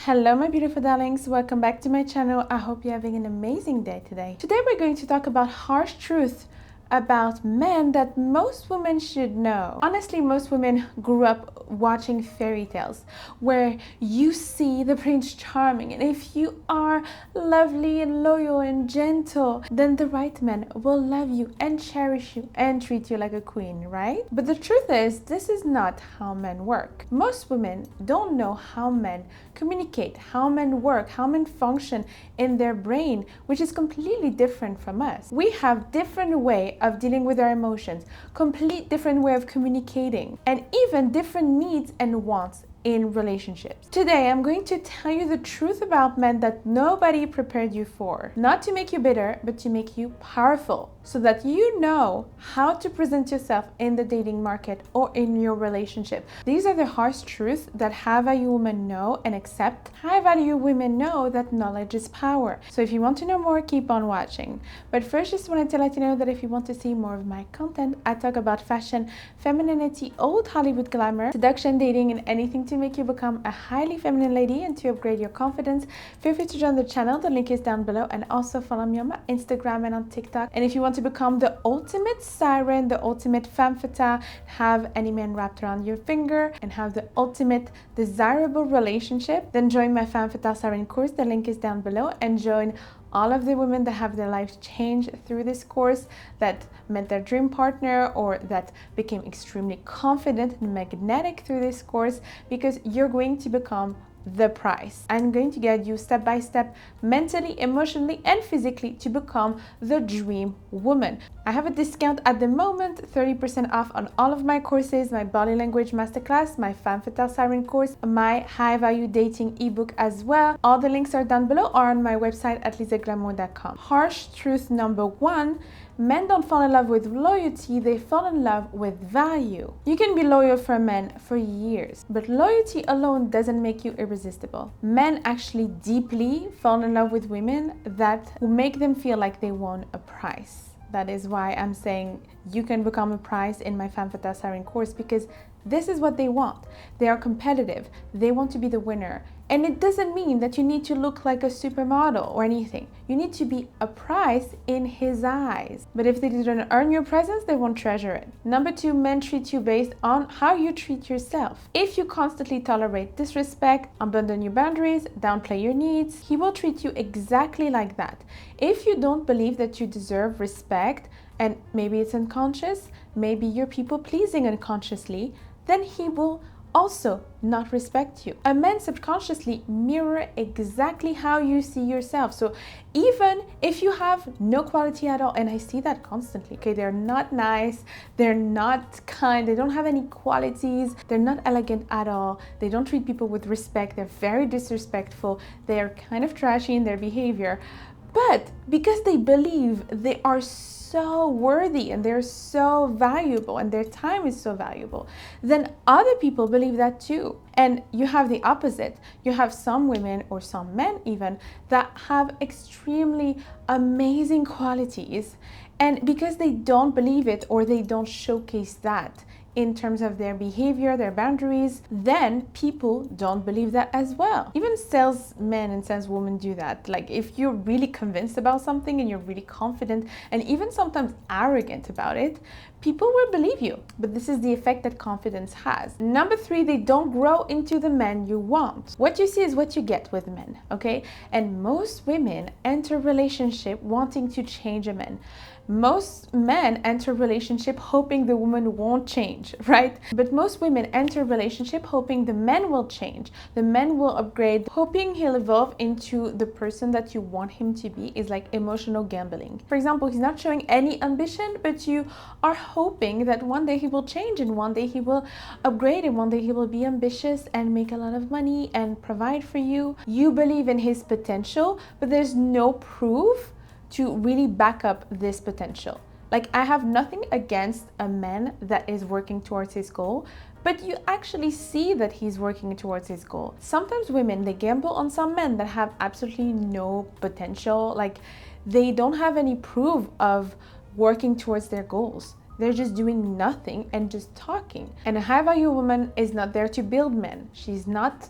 Hello my beautiful darlings, welcome back to my channel. I hope you're having an amazing day today. Today we're going to talk about harsh truths about men that most women should know. Honestly, most women grew up watching fairy tales where you see the Prince Charming, and if you are lovely and loyal and gentle, then the right man will love you and cherish you and treat you like a queen, right? But the truth is, this is not how men work. Most women don't know how men communicate, how men work, how men function in their brain, which is completely different from us. We have different way of dealing with our emotions, complete different way of communicating, and even different needs and wants in relationships. Today, I'm going to tell you the truth about men that nobody prepared you for. Not to make you bitter, but to make you powerful, so that you know how to present yourself in the dating market or in your relationship. These are the harsh truths that high value women know and accept. High value women know that knowledge is power. So if you want to know more, keep on watching. But first, just wanted to let you know that if you want to see more of my content, I talk about fashion, femininity, old Hollywood glamour, seduction, dating, and anything to make you become a highly feminine lady and to upgrade your confidence. Feel free to join the channel, the link is down below, and also follow me on my Instagram and on TikTok. And if you want to become the ultimate siren, the ultimate femme fatale, have any man wrapped around your finger, and have the ultimate desirable relationship, then join my femme fatale siren course, the link is down below, and join all of the women that have their lives changed through this course, that met their dream partner, or that became extremely confident and magnetic through this course, because you're going to become the prize. I'm going to guide you step by step, mentally, emotionally, and physically, to become the dream woman. I have a discount at the moment, 30% off on all of my courses, my body language masterclass, my femme fatale siren course, my high value dating ebook as well. All the links are down below or on my website at lisaglamour.com. Harsh truth number one: men don't fall in love with loyalty, they fall in love with value. You can be loyal for a man for years, but loyalty alone doesn't make you irresistible. Men actually deeply fall in love with women that will make them feel like they won a prize. That is why I'm saying you can become a prize in my femme fatale siren course, because this is what they want. They are competitive. They want to be the winner. And it doesn't mean that you need to look like a supermodel or anything. You need to be a prize in his eyes. But if they didn't earn your presence, they won't treasure it. Number two, men treat you based on how you treat yourself. If you constantly tolerate disrespect, abandon your boundaries, downplay your needs, he will treat you exactly like that. If you don't believe that you deserve respect, and maybe it's unconscious, maybe you're people pleasing unconsciously, then he will also not respect you. A man subconsciously mirror exactly how you see yourself. So even if you have no quality at all, and I see that constantly, okay, they're not nice, they're not kind, they don't have any qualities, they're not elegant at all, they don't treat people with respect, they're very disrespectful, they're kind of trashy in their behavior, but because they believe they are so worthy and they're so valuable and their time is so valuable, then other people believe that too. And you have the opposite. You have some women, or some men even, that have extremely amazing qualities, and because they don't believe it, or they don't showcase that in terms of their behavior, their boundaries, then people don't believe that as well. Even salesmen and saleswomen do that. Like, if you're really convinced about something and you're really confident and even sometimes arrogant about it, people will believe you. But this is the effect that confidence has. Number three, they don't grow into the man you want. What you see is what you get with men, okay? And most women enter relationship wanting to change a man. Most men enter relationship hoping the woman won't change, right? But most women enter relationship hoping the man will change, the man will upgrade, hoping he'll evolve into the person that you want him to be. Is like emotional gambling. For example, he's not showing any ambition, but you are hoping that one day he will change, and one day he will upgrade, and one day he will be ambitious and make a lot of money and provide for you. You believe in his potential, but there's no proof to really back up this potential. Like, I have nothing against a man that is working towards his goal, but you actually see that he's working towards his goal. Sometimes women, they gamble on some men that have absolutely no potential. Like, they don't have any proof of working towards their goals. They're just doing nothing and just talking. And a high value woman is not there to build men. She's not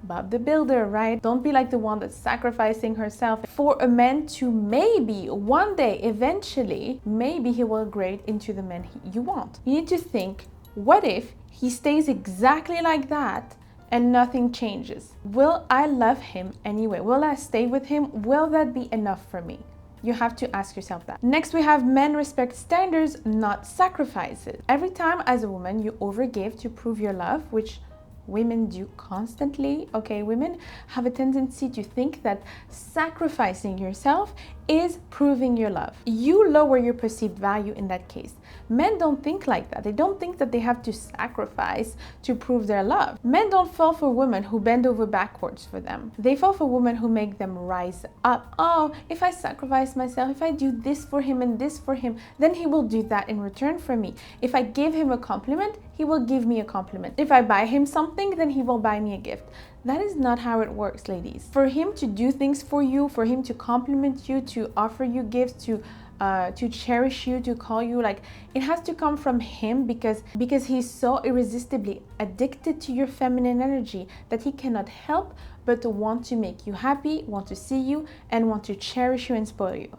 Bob the Builder, right? Don't be like the one that's sacrificing herself for a man to maybe one day, eventually, maybe he will grade into the man you want. You need to think, what if he stays exactly like that and nothing changes? Will I love him anyway? Will I stay with him? Will that be enough for me? You have to ask yourself that. Next, we have men respect standards, not sacrifices. Every time as a woman you overgive to prove your love, which women do constantly, okay? Women have a tendency to think that sacrificing yourself is proving your love. You lower your perceived value in that case. Men don't think like that. They don't think that they have to sacrifice to prove their love. Men don't fall for women who bend over backwards for them. They fall for women who make them rise up. Oh, if I sacrifice myself, if I do this for him and this for him, then he will do that in return for me. If I give him a compliment, he will give me a compliment. If I buy him something, then he will buy me a gift. That is not how it works, ladies. For him to do things for you, for him to compliment you, to offer you gifts, to cherish you, to call you, like, it has to come from him because he's so irresistibly addicted to your feminine energy that he cannot help but to want to make you happy, want to see you, and want to cherish you and spoil you.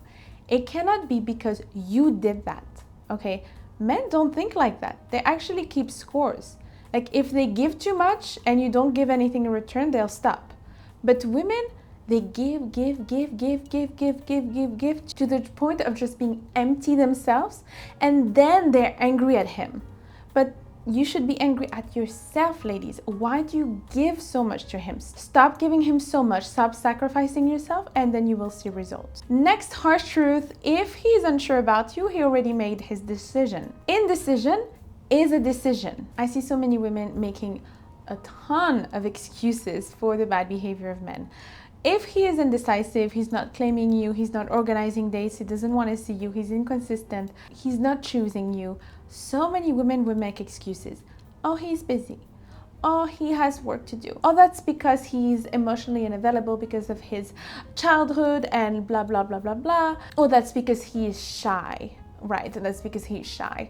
It cannot be because you did that, okay? Men don't think like that. They actually keep scores. Like, if they give too much and you don't give anything in return, they'll stop. But women, they give to the point of just being empty themselves, and then they're angry at him. But you should be angry at yourself, ladies. Why do you give so much to him? Stop giving him so much. Stop sacrificing yourself, and then you will see results. Next harsh truth: if he's unsure about you, he already made his decision. Indecision is a decision. I see so many women making a ton of excuses for the bad behavior of men. If he is indecisive, he's not claiming you, he's not organizing dates, he doesn't want to see you, he's inconsistent, he's not choosing you. So many women will make excuses. Oh, he's busy. Oh, he has work to do. Oh, that's because he's emotionally unavailable because of his childhood and blah, blah, blah, blah, blah. Oh, that's because he is shy, right? And that's because he's shy.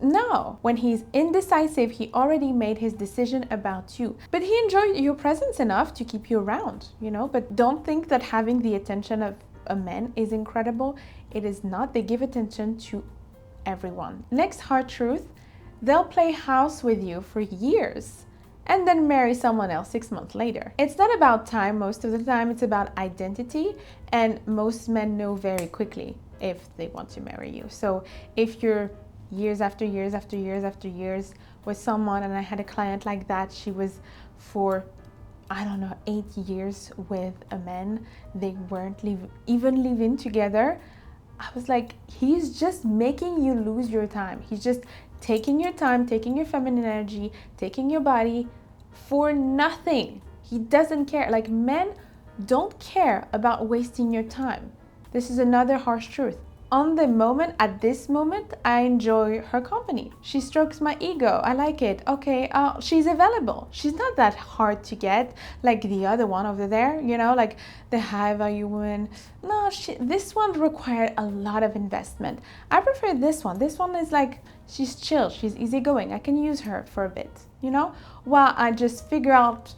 No, when he's indecisive, he already made his decision about you. But he enjoyed your presence enough to keep you around, you know? But don't think that having the attention of a man is incredible. It is not. They give attention to everyone. Next hard truth: they'll play house with you for years and then marry someone else 6 months later. It's not about time. Most of the time, it's about identity. And most men know very quickly if they want to marry you. So if you're years after years after years after years with someone, and I had a client like that, she was for, I don't know, 8 years with a man. They weren't even living together. I was like, he's just making you lose your time. He's just taking your time, taking your feminine energy, taking your body for nothing. He doesn't care. Like, men don't care about wasting your time. This is another harsh truth. On the moment, at this moment, I enjoy her company. She strokes my ego. I like it. Okay, she's available. She's not that hard to get like the other one over there, you know, like the high value woman. No, this one required a lot of investment. I prefer this one. This one is like, she's chill, she's easygoing. I can use her for a bit, you know, while I just figure out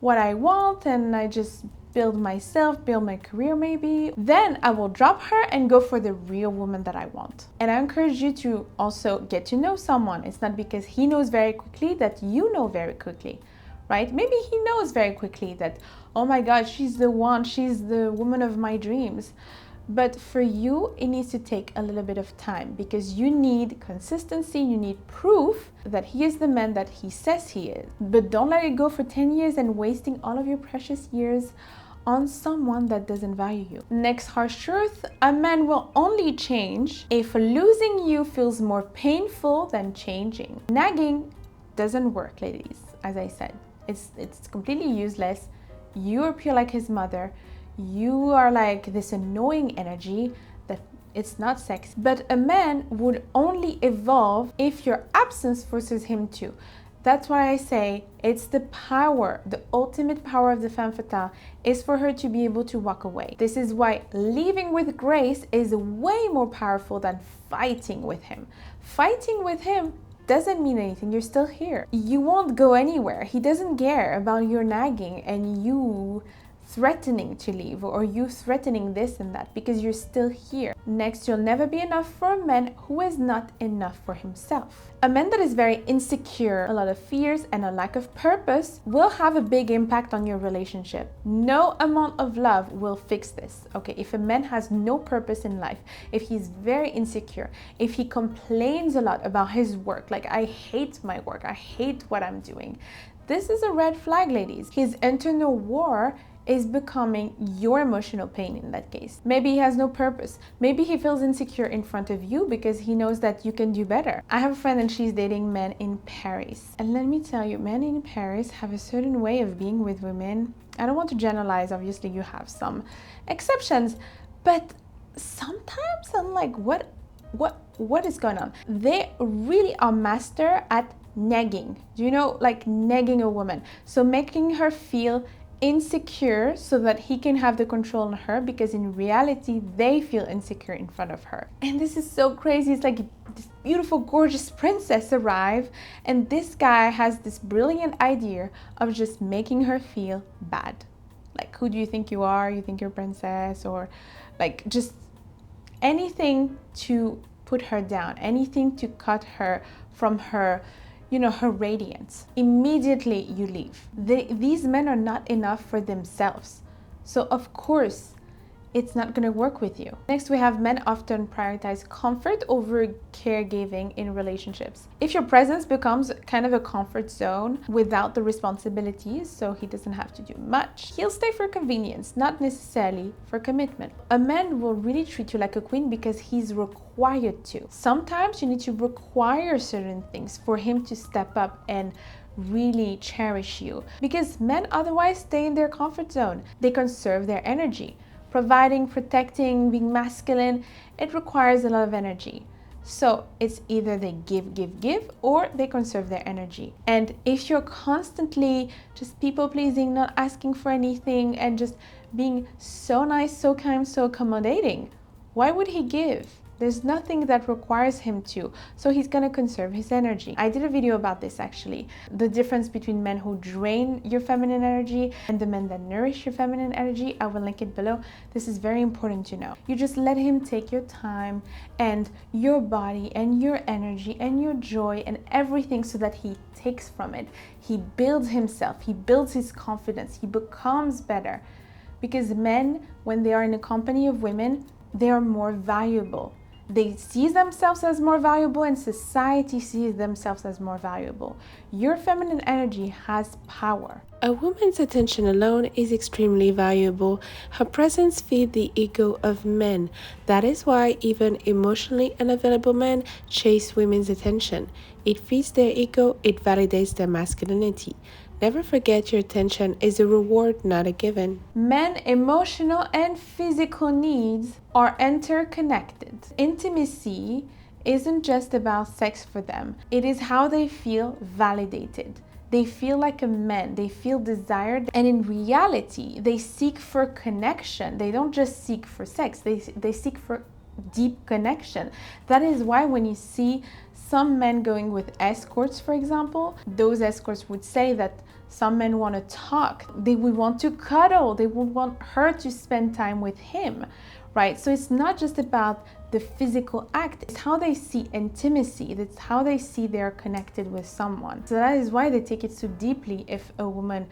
what I want and I just build myself, build my career maybe. Then I will drop her and go for the real woman that I want. And I encourage you to also get to know someone. It's not because he knows very quickly that you know very quickly, right? Maybe he knows very quickly that, oh my God, she's the one, she's the woman of my dreams. But for you, it needs to take a little bit of time because you need consistency, you need proof that he is the man that he says he is. But don't let it go for 10 years and wasting all of your precious years on someone that doesn't value you. Next harsh truth: a man will only change if losing you feels more painful than changing. Nagging doesn't work, ladies. As I said, it's completely useless. You appear like his mother. You are like this annoying energy that it's not sexy. But a man would only evolve if your absence forces him to. That's why I say it's the power, the ultimate power of the femme fatale is for her to be able to walk away. This is why leaving with grace is way more powerful than fighting with him. Fighting with him doesn't mean anything. You're still here. You won't go anywhere. He doesn't care about your nagging and you threatening to leave or you threatening this and that, because you're still here. Next, you'll never be enough for a man who is not enough for himself. A man that is very insecure, a lot of fears and a lack of purpose will have a big impact on your relationship. No amount of love will fix this. Okay, if a man has no purpose in life, if he's very insecure, if he complains a lot about his work, like, I hate my work, I hate what I'm doing, this is a red flag, ladies. His internal war is becoming your emotional pain in that case. Maybe he has no purpose. Maybe he feels insecure in front of you because he knows that you can do better. I have a friend and she's dating men in Paris. And let me tell you, men in Paris have a certain way of being with women. I don't want to generalize, obviously you have some exceptions, but sometimes I'm like, what is going on? They really are master at nagging. Do you know, like nagging a woman? So making her feel insecure so that he can have the control on her, because in reality they feel insecure in front of her. And this is so crazy. It's like this beautiful gorgeous princess arrive and this guy has this brilliant idea of just making her feel bad. Like, who do you think you are? You think you're a princess? Or like just anything to put her down, anything to cut her from her, you know, her radiance. Immediately you leave. These men are not enough for themselves. So of course, it's not going to work with you. Next, we have men often prioritize comfort over caregiving in relationships. If your presence becomes kind of a comfort zone without the responsibilities, so he doesn't have to do much, he'll stay for convenience, not necessarily for commitment. A man will really treat you like a queen because he's required to. Sometimes you need to require certain things for him to step up and really cherish you, because men otherwise stay in their comfort zone. They conserve their energy. Providing, protecting, being masculine, it requires a lot of energy. So it's either they give, or they conserve their energy. And if you're constantly just people pleasing, not asking for anything, and just being so nice, so kind, so accommodating, why would he give? There's nothing that requires him to, so he's gonna conserve his energy. I did a video about this actually, the difference between men who drain your feminine energy and the men that nourish your feminine energy. I will link it below. This is very important to know. You just let him take your time and your body and your energy and your joy and everything, so that he takes from it. He builds himself, he builds his confidence, he becomes better. Because men, when they are in a company of women, they are more valuable. They see themselves as more valuable and society sees themselves as more valuable. Your feminine energy has power. A woman's attention alone is extremely valuable. Her presence feeds the ego of men. That is why even emotionally unavailable men chase women's attention. It feeds their ego, it validates their masculinity. Never forget your attention is a reward, not a given. Men' emotional and physical needs are interconnected. Intimacy isn't just about sex for them. It is how they feel validated. They feel like a man, they feel desired, and in reality, they seek for connection. They don't just seek for sex, they seek for deep connection. That is why when you see some men going with escorts, for example, those escorts would say that some men want to talk, they would want to cuddle, they would want her to spend time with him, right? So it's not just about the physical act, it's how they see intimacy, it's how they see they're connected with someone. So that is why they take it so deeply if a woman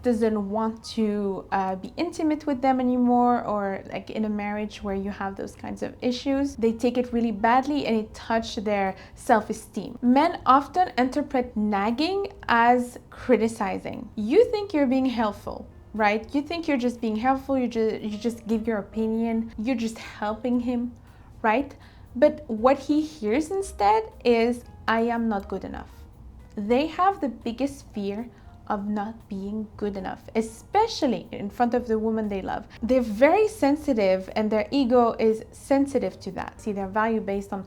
doesn't want to be intimate with them anymore, or like in a marriage where you have those kinds of issues, they take it really badly and it touches their self-esteem. Men often interpret nagging as criticizing. You think you're being helpful, right? You think you're just being helpful, you just give your opinion, you're just helping him, right? But what he hears instead is, I am not good enough. They have the biggest fear of not being good enough, especially in front of the woman they love. They're very sensitive and their ego is sensitive to that. See their value based on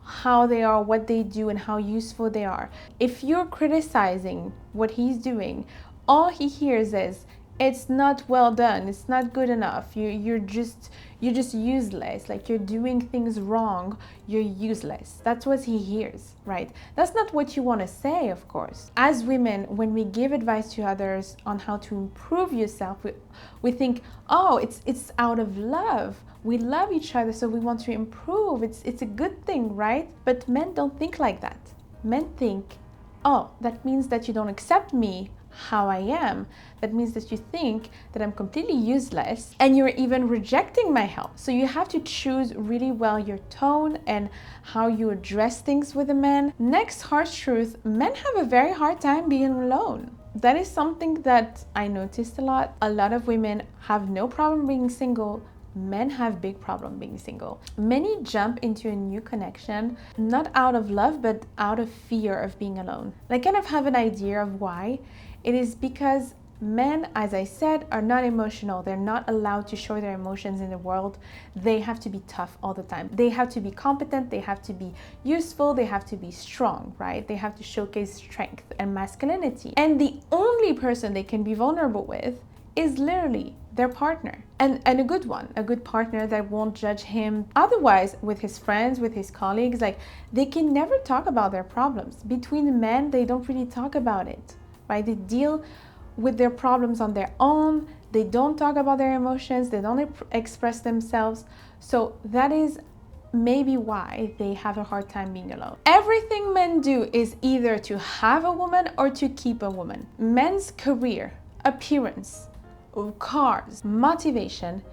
how they are, what they do, and how useful they are. If you're criticizing what he's doing, all he hears is, it's not well done, it's not good enough, you're just useless, like you're doing things wrong, you're useless. That's what he hears, right? That's not what you want to say, of course. As women, when we give advice to others on how to improve yourself, we think, oh, it's out of love, we love each other, so we want to improve, it's a good thing, right? But men don't think like that. Men think, oh, that means that you don't accept me how I am. That means that you think that I'm completely useless and you're even rejecting my help. So you have to choose really well your tone and how you address things with a man. Next harsh truth, men have a very hard time being alone. That is something that I noticed a lot. A lot of women have no problem being single. Men have big problem being single. Many jump into a new connection, not out of love, but out of fear of being alone. I kind of have an idea of why. It is because men, as I said, are not emotional. They're not allowed to show their emotions in the world. They have to be tough all the time. They have to be competent. They have to be useful. They have to be strong, right? They have to showcase strength and masculinity. And the only person they can be vulnerable with is literally their partner, and a good one, a good partner that won't judge him. Otherwise, with his friends, with his colleagues, like, they can never talk about their problems. Between men, they don't really talk about it, right? They deal with their problems on their own. They don't talk about their emotions. They don't express themselves. So that is maybe why they have a hard time being alone. Everything men do is either to have a woman or to keep a woman. Men's career, appearance, cars, motivation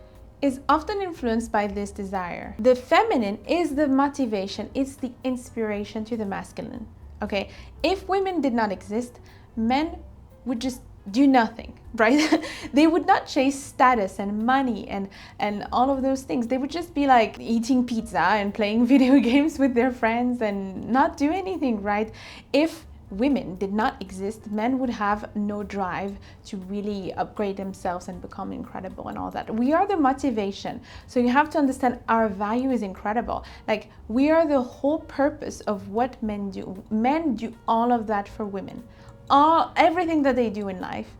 is often influenced by this desire. The feminine is the motivation, it's the inspiration to the masculine. Okay, if women did not exist, men would just do nothing, right? They would not chase status and money and all of those things. They would just be like eating pizza and playing video games with their friends and not do anything, right? If women did not exist, men would have no drive to really upgrade themselves and become incredible and all that. We are the motivation. So you have to understand our value is incredible. Like, we are the whole purpose of what men do. Men do all of that for women. Everything that they do in life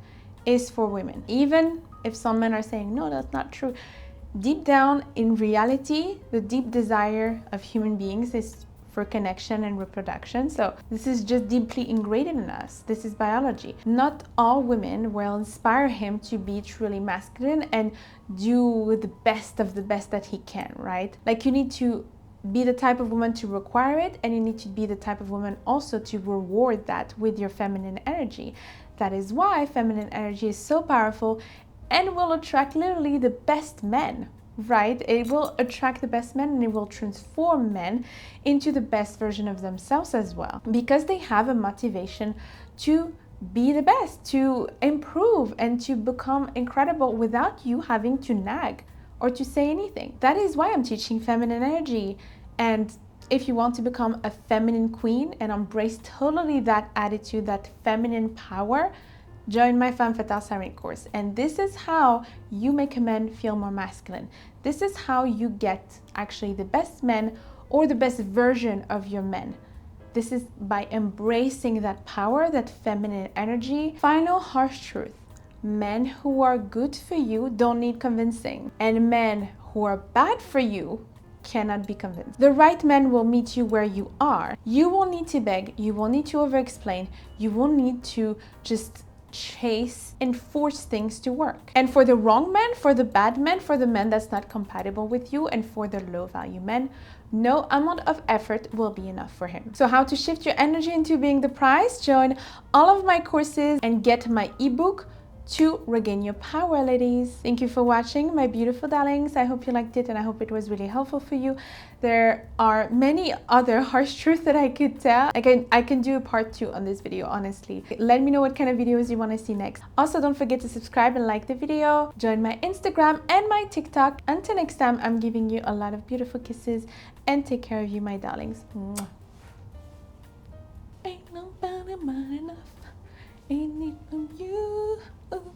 is for women. Even if some men are saying, no, that's not true. Deep down, in reality, the deep desire of human beings is for connection and reproduction. So this is just deeply ingrained in us. This is biology. Not all women will inspire him to be truly masculine and do the best of the best that he can, right? Like, you need to be the type of woman to require it, and you need to be the type of woman also to reward that with your feminine energy. That is why feminine energy is so powerful and will attract literally the best men, right? It will attract the best men and it will transform men into the best version of themselves as well, because they have a motivation to be the best, to improve and to become incredible without you having to nag or to say anything. That is why I'm teaching feminine energy. And if you want to become a feminine queen and embrace totally that attitude, that feminine power, join my Femme Fatale Siren course. And this is how you make a man feel more masculine. This is how you get actually the best men or the best version of your men. This is by embracing that power, that feminine energy. Final harsh truth. Men who are good for you don't need convincing. And men who are bad for you cannot be convinced. The right man will meet you where you are. You won't need to beg. You won't need to over-explain. You won't need to just chase and force things to work. And for the wrong men, for the bad men, for the men that's not compatible with you, and for the low value men, no amount of effort will be enough for him. So how to shift your energy into being the prize? Join all of my courses and get my ebook to regain your power, ladies. Thank you for watching, my beautiful darlings. I hope you liked it and I hope it was really helpful for you. There are many other harsh truths that I could tell. I can do a part 2 on this video, honestly. Let me know what kind of videos you want to see next. Also, don't forget to subscribe and like the video. Join my Instagram and my TikTok. Until next time, I'm giving you a lot of beautiful kisses and take care of you, my darlings. Mwah. Ain't nobody mine enough. Ain't it from you. Ooh.